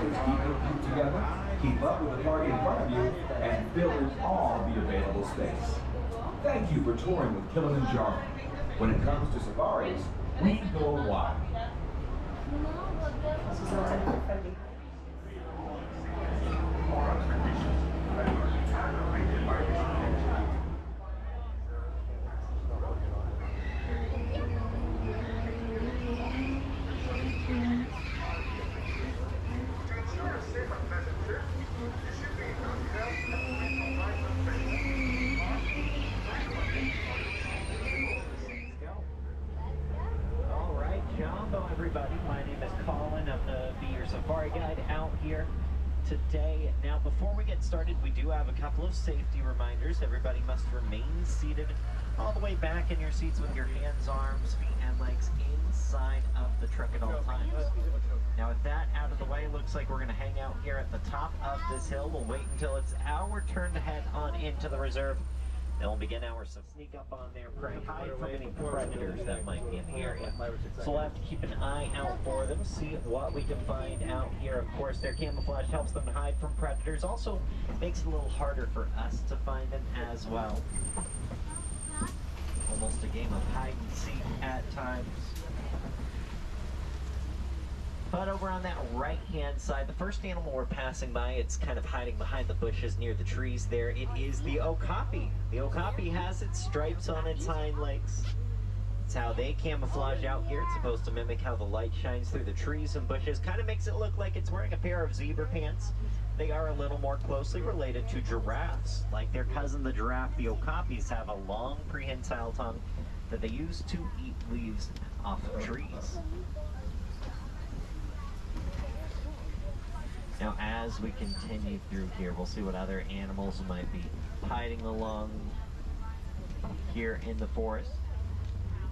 It's keep your feet together, keep up with the target in front of you, and fill in all the available space. Thank you for touring with Kilimanjaro. When it comes to safaris, we go wild. Everybody, my name is Colin. I'm going to be your safari guide out here today. Now, before we get started, we do have a couple of safety reminders. Everybody must remain seated all the way back in your seats with your hands, arms, feet, and legs inside of the truck at all times. Now, with that out of the way, looks like we're going to hang out here at the top of this hill. We'll wait until it's our turn to head on into the reserve. Then we'll begin our sneak up on there, hide from any predators that might be in the area. So we'll have to keep an eye out for them, see what we can find out here. Of course, their camouflage helps them to hide from predators. Also makes it a little harder for us to find them as well. Almost a game of hide and seek at times. But over on that right-hand side, the first animal we're passing by, it's kind of hiding behind the bushes near the trees there. It is the okapi. The okapi has its stripes on its hind legs. It's how they camouflage out here. It's supposed to mimic how the light shines through the trees and bushes. Kind of makes it look like it's wearing a pair of zebra pants. They are a little more closely related to giraffes. Like their cousin the giraffe, the okapis have a long prehensile tongue that they use to eat leaves off of trees. Now, as we continue through here, we'll see what other animals might be hiding along here in the forest.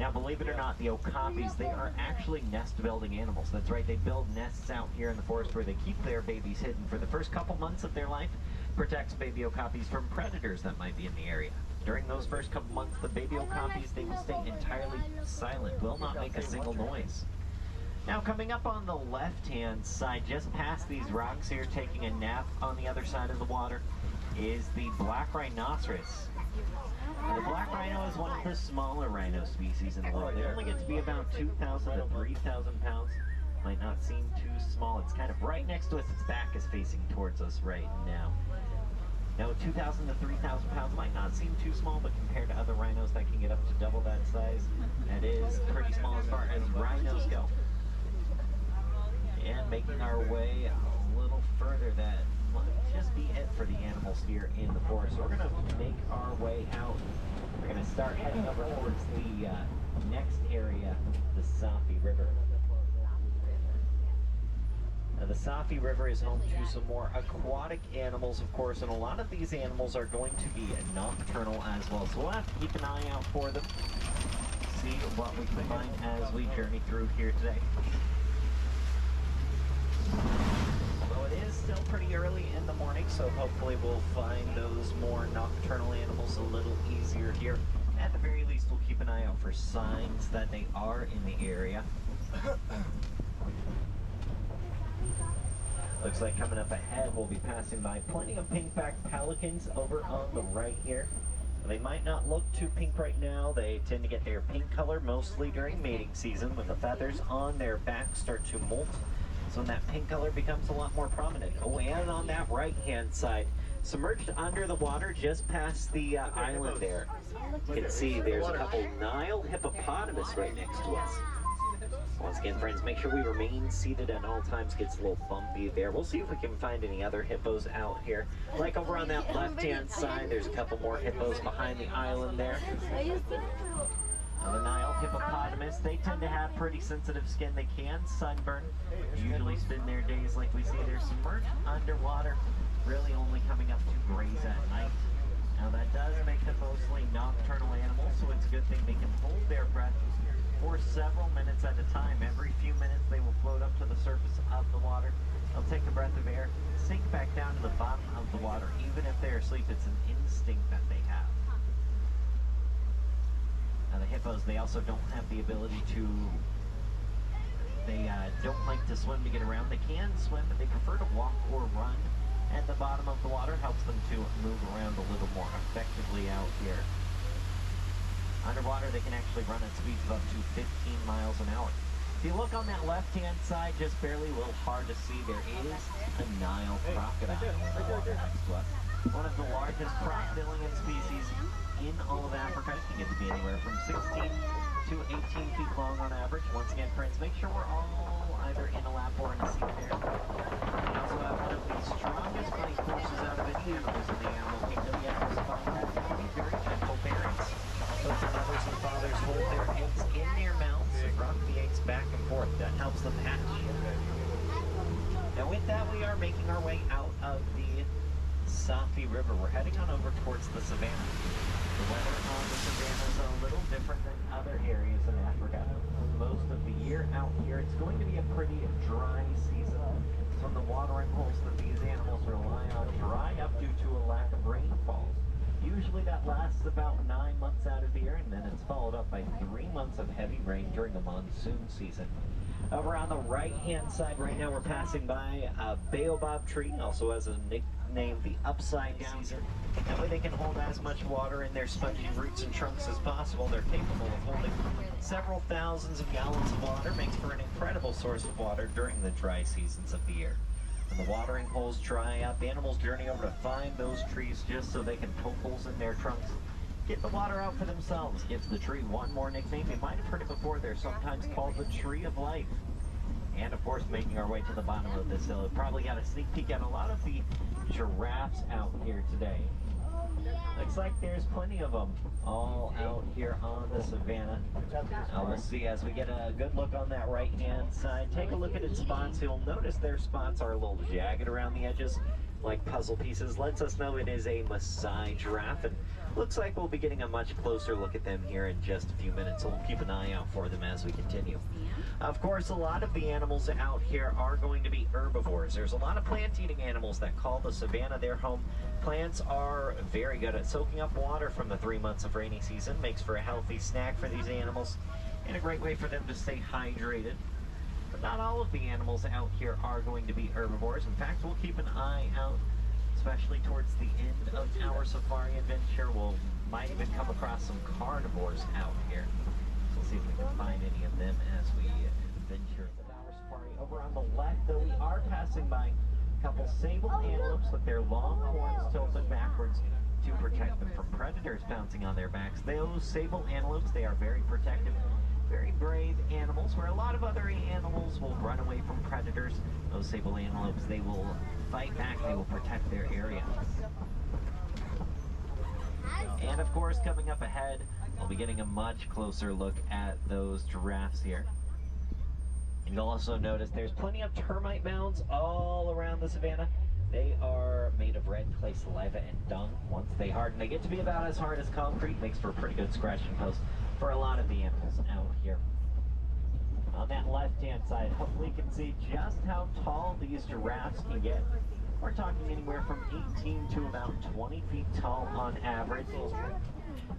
Now, believe it or not, the okapis, they are actually nest-building animals. That's right, they build nests out here in the forest where they keep their babies hidden for the first couple months of their life. Protects baby okapis from predators that might be in the area. During those first couple months, the baby okapis, they will stay entirely silent, will not make a single noise. Now, coming up on the left-hand side, just past these rocks here, taking a nap on the other side of the water, is the black rhinoceros. Now, the black rhino is one of the smaller rhino species in the world. They only get to be about 2,000 to 3,000 pounds. Might not seem too small. It's kind of right next to us. Its back is facing towards us right now. Now, 2,000 to 3,000 pounds might not seem too small, but compared to other rhinos that can get up to double that size, that is pretty small as far as rhinos go. And making our way a little further, that might just be it for the animals here in the forest. So we're going to make our way out. We're going to start heading over towards the next area, the Safi River. Now, the Safi River is home to some more aquatic animals, of course, and a lot of these animals are going to be nocturnal as well. So we'll have to keep an eye out for them, see what we can find as we journey through here today. Although it is still pretty early in the morning, so hopefully we'll find those more nocturnal animals a little easier here. At the very least, we'll keep an eye out for signs that they are in the area. Looks like coming up ahead, we'll be passing by plenty of pink-backed pelicans over on the right here. They might not look too pink right now. They tend to get their pink color mostly during mating season when the feathers on their back start to molt. So when that pink color becomes a lot more prominent. Oh, and on that right-hand side, submerged under the water just past the island there, you can see there's a couple Nile hippopotamus right next to us. Once again, friends, make sure we remain seated at all times. Gets a little bumpy there. We'll see if we can find any other hippos out here. Like over on that left-hand side, there's a couple more hippos behind the island there. Now, the Nile hippopotamus, they tend to have pretty sensitive skin. They can sunburn, usually spend their days like we see. They're submerged underwater, really only coming up to graze at night. Now, that does make them mostly nocturnal animals, so it's a good thing they can hold their breath for several minutes at a time. Every few minutes, they will float up to the surface of the water. They'll take a breath of air, sink back down to the bottom of the water. Even if they're asleep, it's an instinct that they have. Now, the hippos, they also don't have the ability to they don't like to swim to get around. They can swim, but they prefer to walk or run. And the bottom of the water helps them to move around a little more effectively out here. Underwater, they can actually run at speeds of up to 15 miles an hour. If you look on that left-hand side, just barely, a little hard to see, there is a Nile crocodile in the water next to us. One of the largest crocodilian species in all of Africa. It can get to be anywhere from 16 to 18 feet long on average. Once again, friends, make sure we're all either in a lap or in a seat there. We also have one of the strongest flight forces out of any animals in the animal kingdom, yet despite that, they can be very gentle parents. Both the mothers and fathers hold their eggs in their mouths and rock the eggs back and forth. That helps them hatch. Now with that, we are making our way out of the Safi River. We're heading on over towards the savannah. The weather on the savannah is a little different than other areas in Africa. Most of the year out here, it's going to be a pretty dry season. So the watering holes that these animals rely on dry up due to a lack of rainfall. Usually that lasts about 9 months out of the year, and then it's followed up by 3 months of heavy rain during the monsoon season. Over on the right-hand side right now, we're passing by a baobab tree, also has a nickname, the upside down. That way they can hold as much water in their spongy roots and trunks as possible. They're capable of holding several thousands of gallons of water, makes for an incredible source of water during the dry seasons of the year. When the watering holes dry up, animals journey over to find those trees just so they can poke holes in their trunks, get the water out for themselves. Gives the tree one more nickname. You might have heard it before. They're sometimes called the Tree of Life. And of course, making our way to the bottom of this hill, we probably got a sneak peek at a lot of the giraffes out here today. Looks like there's plenty of them all out here on the savannah. We'll see as we get a good look on that right-hand side. Take a look at its spots. You'll notice their spots are a little jagged around the edges, like puzzle pieces. Lets us know it is a Maasai giraffe, and looks like we'll be getting a much closer look at them here in just a few minutes, so we'll keep an eye out for them as we continue. Of course, a lot of the animals out here are going to be herbivores. There's a lot of plant-eating animals that call the savannah their home. Plants are very good at soaking up water from the 3 months of rainy season, makes for a healthy snack for these animals, and a great way for them to stay hydrated. But not all of the animals out here are going to be herbivores. In fact, we'll keep an eye out, especially towards the end of our safari adventure. We might even come across some carnivores out here. So we'll see if we can find any of them as we adventure with our safari. Over on the left, though, we are passing by a couple sable antelopes with their long horns tilted backwards to protect them from predators bouncing on their backs. Those sable antelopes, they are very protective, very brave animals, where a lot of other animals will run away from predators. Those sable antelopes, they will fight back, they will protect their area. And of course, coming up ahead, we'll be getting a much closer look at those giraffes here. And you'll also notice there's plenty of termite mounds all around the savannah. They are made of red clay saliva and dung. Once they harden, they get to be about as hard as concrete. Makes for a pretty good scratching post for a lot of the animals out here. On that left-hand side, hopefully you can see just how tall these giraffes can get. We're talking anywhere from 18 to about 20 feet tall on average.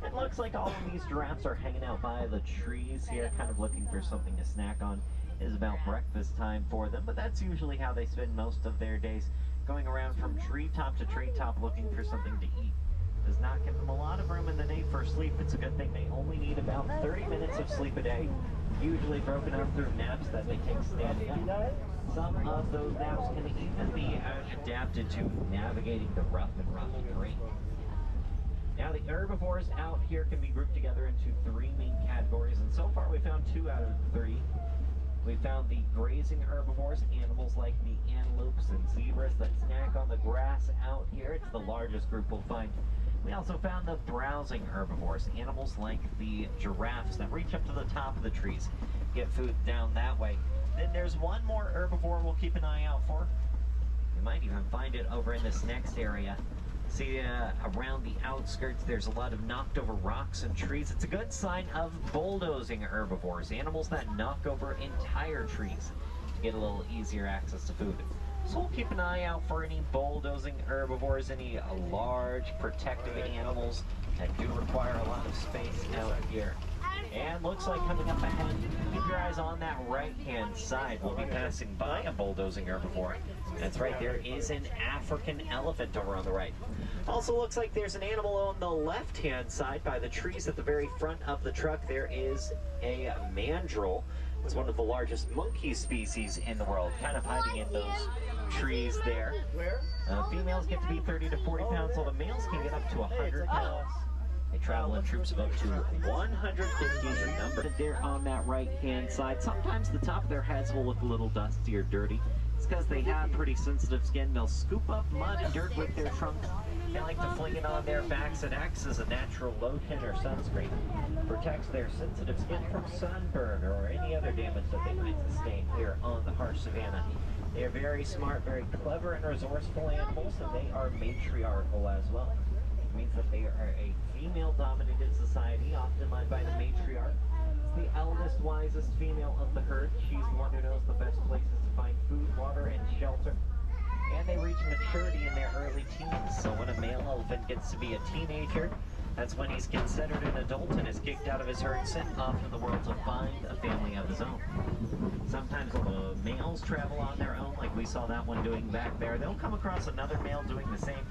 It looks like all of these giraffes are hanging out by the trees here, kind of looking for something to snack on. It is about breakfast time for them, but that's usually how they spend most of their days, going around from treetop to treetop looking for something to eat. Does not give them a lot of room in the day for sleep. It's a good thing they only need about 30 minutes of sleep a day, usually broken up through naps that they take standing up. Some of those naps can even be adapted to navigating the rough and rough terrain. Now the herbivores out here can be grouped together into 3 main categories, and so far we found 2 out of 3. We found the grazing herbivores, animals like the antelopes and zebras that snack on the grass out here. It's the largest group we'll find. We also found the browsing herbivores, animals like the giraffes that reach up to the top of the trees, get food down that way. Then there's one more herbivore we'll keep an eye out for. We might even find it over in this next area. See, around the outskirts, there's a lot of knocked over rocks and trees. It's a good sign of bulldozing herbivores, animals that knock over entire trees to get a little easier access to food. So we'll keep an eye out for any bulldozing herbivores, any large protective animals that do require a lot of space out here. And looks like coming up ahead, keep your eyes on that right-hand side. We'll be passing by a bulldozing herbivore. That's right, there is an African elephant over on the right. Also looks like there's an animal on the left-hand side by the trees at the very front of the truck. There is a mandrill. It's one of the largest monkey species in the world, kind of hiding in those trees there. Females get to be 30 to 40 pounds, while the males can get up to 100 pounds. They travel in troops of up to 150 in number. They're on that right-hand side. Sometimes the top of their heads will look a little dusty or dirty. It's because they have pretty sensitive skin. They'll scoop up mud and dirt with their trunks. They like to fling it on their backs. It acts as a natural lotion or sunscreen. Protects their sensitive skin from sunburn or any other damage that they might sustain here on the harsh savanna. They are very smart, very clever and resourceful animals, and they are matriarchal as well. It means that they are a female-dominated society, often led by the matriarch. It's the eldest, wisest female of the herd. She's the one who knows the best places to find food, water, and shelter. And they reach maturity in their early teens. So when a male elephant gets to be a teenager, that's when he's considered an adult and is kicked out of his herd, sent off in the world to find a family of his own. Sometimes the males travel on their own, like we saw that one doing back there. They'll come across another male doing the same,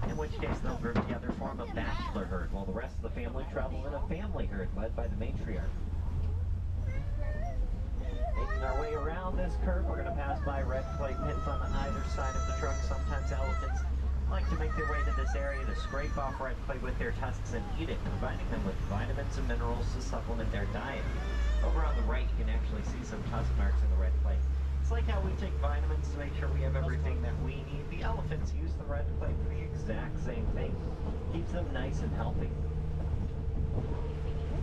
in which case they'll group together, form a bachelor herd, while the rest of the family travel in a family herd led by the matriarch. Making our way around this curve, we're going to pass by red clay pits on either side of the truck. Sometimes elephants like to make their way to this area to scrape off red clay with their tusks and eat it, providing them with vitamins and minerals to supplement their diet. Over on the right, you can actually see some tusk marks in the red clay. It's like how we take vitamins to make sure we have everything that we need. The elephants use the red clay for the exact same thing. Keeps them nice and healthy.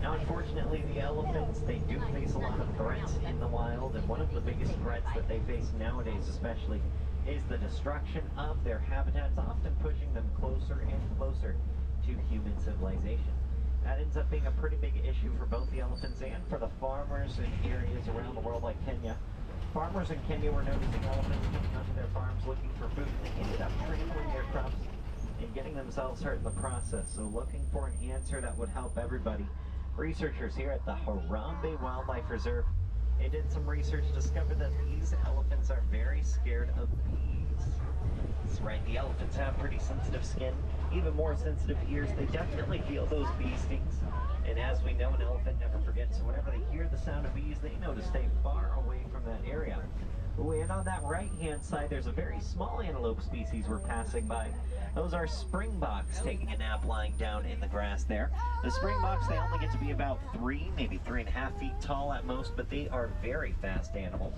Now, unfortunately, the elephants, they do face a lot of threats in the wild, and one of the biggest threats that they face nowadays especially is the destruction of their habitats, often pushing them closer and closer to human civilization. That ends up being a pretty big issue for both the elephants and for the farmers in areas around the world like Kenya. Farmers in Kenya were noticing elephants coming onto their farms looking for food, and they ended up trampling their crops and getting themselves hurt in the process. So looking for an answer that would help everybody. Researchers here at the Harambe Wildlife Reserve, they did some research, discovered that these elephants are very scared of bees. That's right, the elephants have pretty sensitive skin, even more sensitive ears. They definitely feel those bee stings. And as we know, an elephant never forgets, so whenever they hear the sound of bees, they know to stay far away from that area. And on that right-hand side, there's a very small antelope species we're passing by. Those are springboks taking a nap lying down in the grass there. The springboks, they only get to be about 3, maybe 3.5 feet tall at most, but they are very fast animals.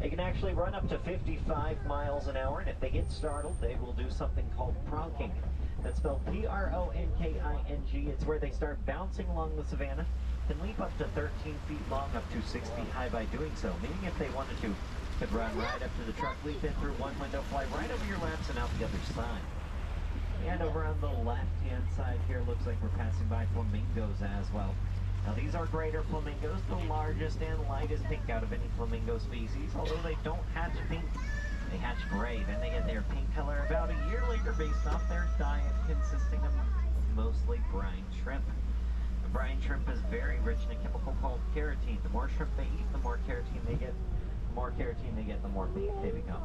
They can actually run up to 55 miles an hour, and if they get startled, they will do something called pronking. That's spelled P-R-O-N-K-I-N-G. It's where they start bouncing along the savanna, can leap up to 13 feet long, up to 6 feet high by doing so, meaning if they wanted to, could run right up to the truck, leap in through one window, fly right over your laps and out the other side. And over on the left-hand side here, looks like we're passing by flamingos as well. Now these are greater flamingos, the largest and lightest pink out of any flamingo species, although they don't hatch pink. They hatch gray, then they get their pink color about a year later based off their diet consisting of mostly brine shrimp. The brine shrimp is very rich in a chemical called carotene. The more shrimp they eat, the more carotene they get. The more carotene they get, the more pink they become.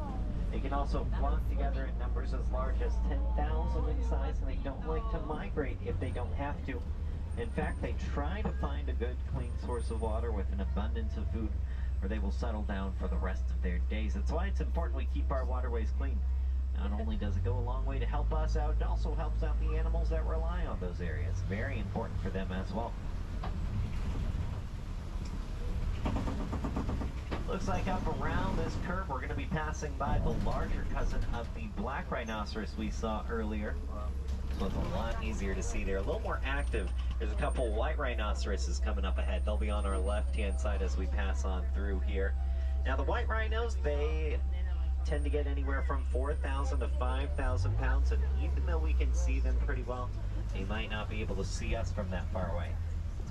They can also flock together in numbers as large as 10,000 in size, and they don't like to migrate if they don't have to. In fact, they try to find a good, clean source of water with an abundance of food, or they will settle down for the rest of their days. That's why it's important we keep our waterways clean. Not only does it go a long way to help us out, it also helps out the animals that rely on those areas. Very important for them as well. Looks like up around this curve, we're going to be passing by the larger cousin of the black rhinoceros we saw earlier. This one's a lot easier to see. They're a little more active. There's a couple white rhinoceroses coming up ahead. They'll be on our left-hand side as we pass on through here. Now, the white rhinos, they tend to get anywhere from 4,000 to 5,000 pounds, and even though we can see them pretty well, they might not be able to see us from that far away.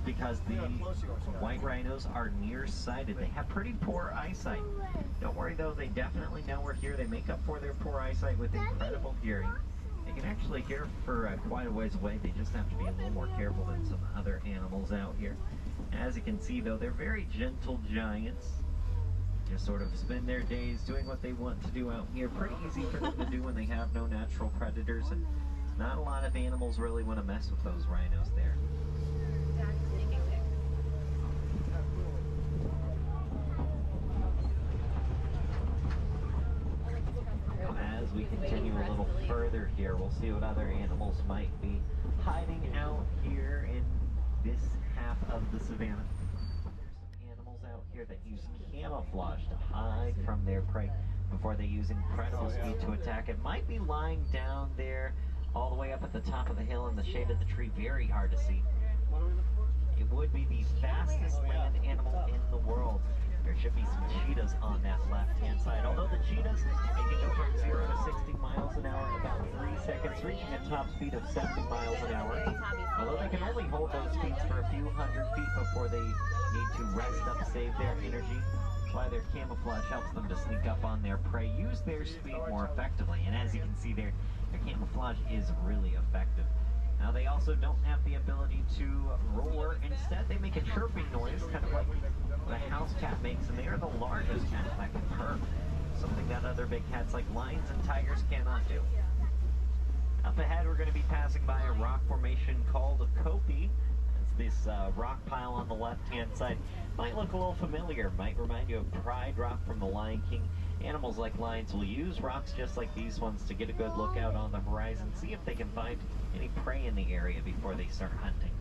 Because the white rhinos are nearsighted. They have pretty poor eyesight. Don't worry though, they definitely know we're here. They make up for their poor eyesight with incredible hearing. You can actually hear for quite a ways away. They just have to be a little more careful than some other animals out here. As you can see, though, they're very gentle giants. Just sort of spend their days doing what they want to do out here. Pretty easy for them to do when they have no natural predators, and not a lot of animals really want to mess with those rhinos there. As we continue a little further here, we'll see what other animals might be hiding out here in this half of the savannah. There's some animals out here that use camouflage to hide from their prey before they use incredible speed to attack. It might be lying down there all the way up at the top of the hill in the shade of the tree. Very hard to see. It would be the fastest land animal in the world. There should be some cheetahs on that left-hand side. Although the cheetahs, they can go from 0 to 60 miles an hour in about 3 seconds, reaching a top speed of 70 miles an hour. Although they can only hold those speeds for a few hundred feet before they need to rest up, save their energy. That's why their camouflage helps them to sneak up on their prey, use their speed more effectively. And as you can see there, their camouflage is really effective. Now, they also don't have the ability to roar. Instead, they make a chirping noise, kind of like what a house cat makes, and they are the largest cat that can purr, something that other big cats like lions and tigers cannot do. Up ahead, we're going to be passing by a rock formation called a kopie. It's this rock pile on the left-hand side. Might look a little familiar, might remind you of Pride Rock from The Lion King. Animals like lions will use rocks just like these ones to get a good look out on the horizon, see if they can find any prey in the area before they start hunting.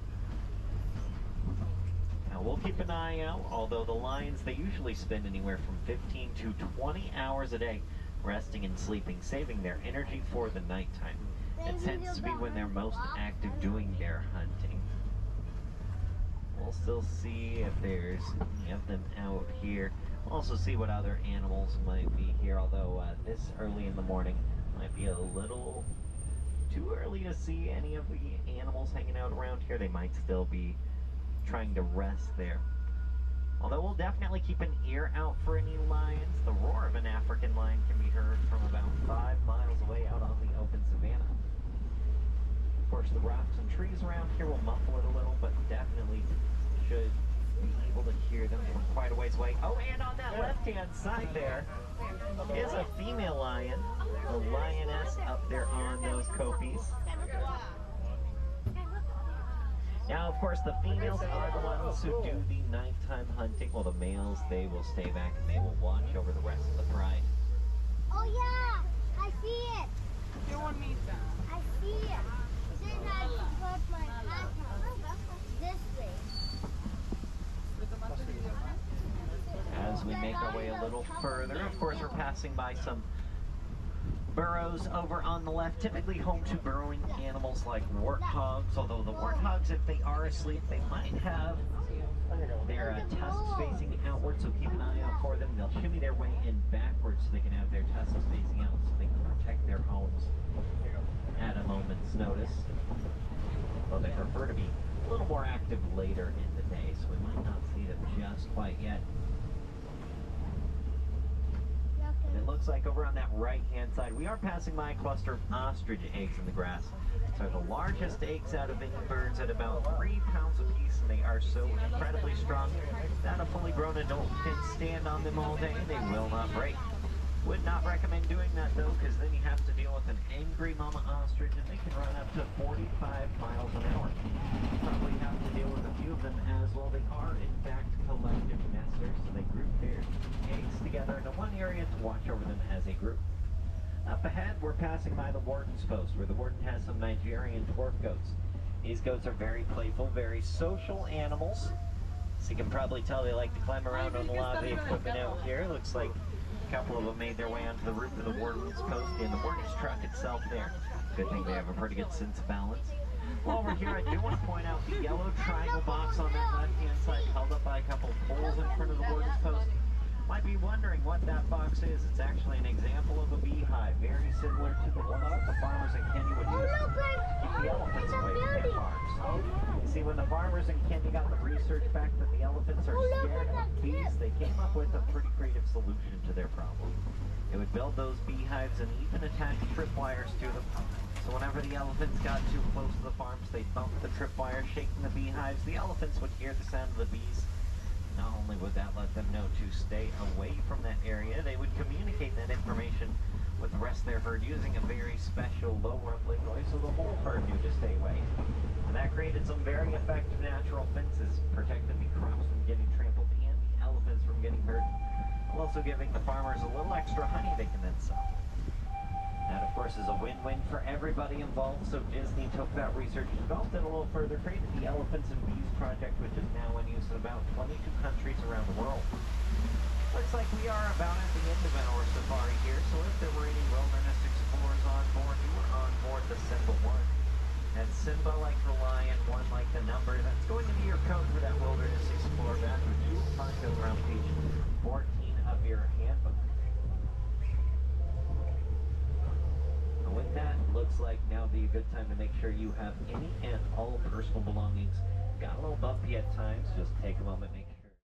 Now, we'll keep an eye out, although the lions, they usually spend anywhere from 15 to 20 hours a day resting and sleeping, saving their energy for the nighttime. It tends to be when they're most active doing their hunting. We'll still see if there's any of them out here. We'll also see what other animals might be here, although this early in the morning might be a little too early to see any of the animals hanging out around here. They might still be trying to rest there. Although we'll definitely keep an ear out for any lions. The roar of an African lion can be heard from about 5 miles away out on the open savannah. Of course, the rocks and trees around here will muffle it a little, but definitely should be able to hear them from quite a ways away. Oh, and on that left-hand side there is a female lion, the lioness up there on those copies. Now, of course, the females are the ones who do the nighttime hunting, while the males, they will stay back and they will watch over the rest of the pride. Oh yeah, I see it. You want me to? I see it. Then I put my hat on this way. As we make our way a little further, of course, we're passing by some burrows over on the left, typically home to burrowing animals like warthogs, although the warthogs, if they are asleep, they might have their tusks facing outward, so keep an eye out for them. They'll shimmy their way in backwards so they can have their tusks facing out so they can protect their homes at a moment's notice. Well, they prefer to be a little more active later in the day, so we might not see them just quite yet. It looks like over on that right-hand side, we are passing by a cluster of ostrich eggs in the grass. These are the largest eggs out of any birds at about 3 pounds apiece, and they are so incredibly strong that a fully grown adult can stand on them all day. They will not break. Would not recommend doing that, though, because then you have to deal with an angry mama ostrich, and they can run up to 45 miles an hour. You probably have to deal with a few of them as well. They are, in fact, collective nesters, so they group their eggs together into one area to watch over them as a group. Up ahead, we're passing by the warden's post, where the warden has some Nigerian dwarf goats. These goats are very playful, very social animals. So you can probably tell they like to climb around on a lot of the equipment out here. Looks like a couple of them made their way onto the roof of the warden's post and the warden's truck itself there. Good thing they have a pretty good sense of balance. Well, over here, I do want to point out the yellow triangle box on that left-hand side, held up by a couple poles in front of the warden's post. Might be wondering what that box is. It's actually an example of a beehive, very similar to the ones that the farmers in Kenya would use to keep the elephants away from their farms. You see, when the farmers in Kenya got the research back that the elephants are scared of bees, they came up with a pretty creative solution to their problem. They would build those beehives and even attach tripwires to them, so So whenever the elephants got too close to the farms, they'd bump the tripwire, shaking the beehives. The elephants would hear the sound of the bees. Not only would that let them know to stay away from that area, they would communicate that information with the rest of their herd using a very special low rumbling noise, so the whole herd knew to stay away. And that created some very effective natural fences, protecting the crops from getting trampled and the elephants from getting hurt, while also giving the farmers a little extra honey they can then sell. That, of course, is a win-win for everybody involved, so Disney took that research, developed it a little further, created the Elephants and Bees Project, which is now in use in about 22 countries around the world. Looks like we are about at the end of our safari here, so if there were any wilderness explorers on board, you were on board the Simba 1. And Simba like the lion, 1 like the number, that's going to be your code for that wilderness explorer back, which you will find around page 14 of your handbook. With that, looks like now would be a good time to make sure you have any and all personal belongings. Got a little bumpy at times, just take a moment, make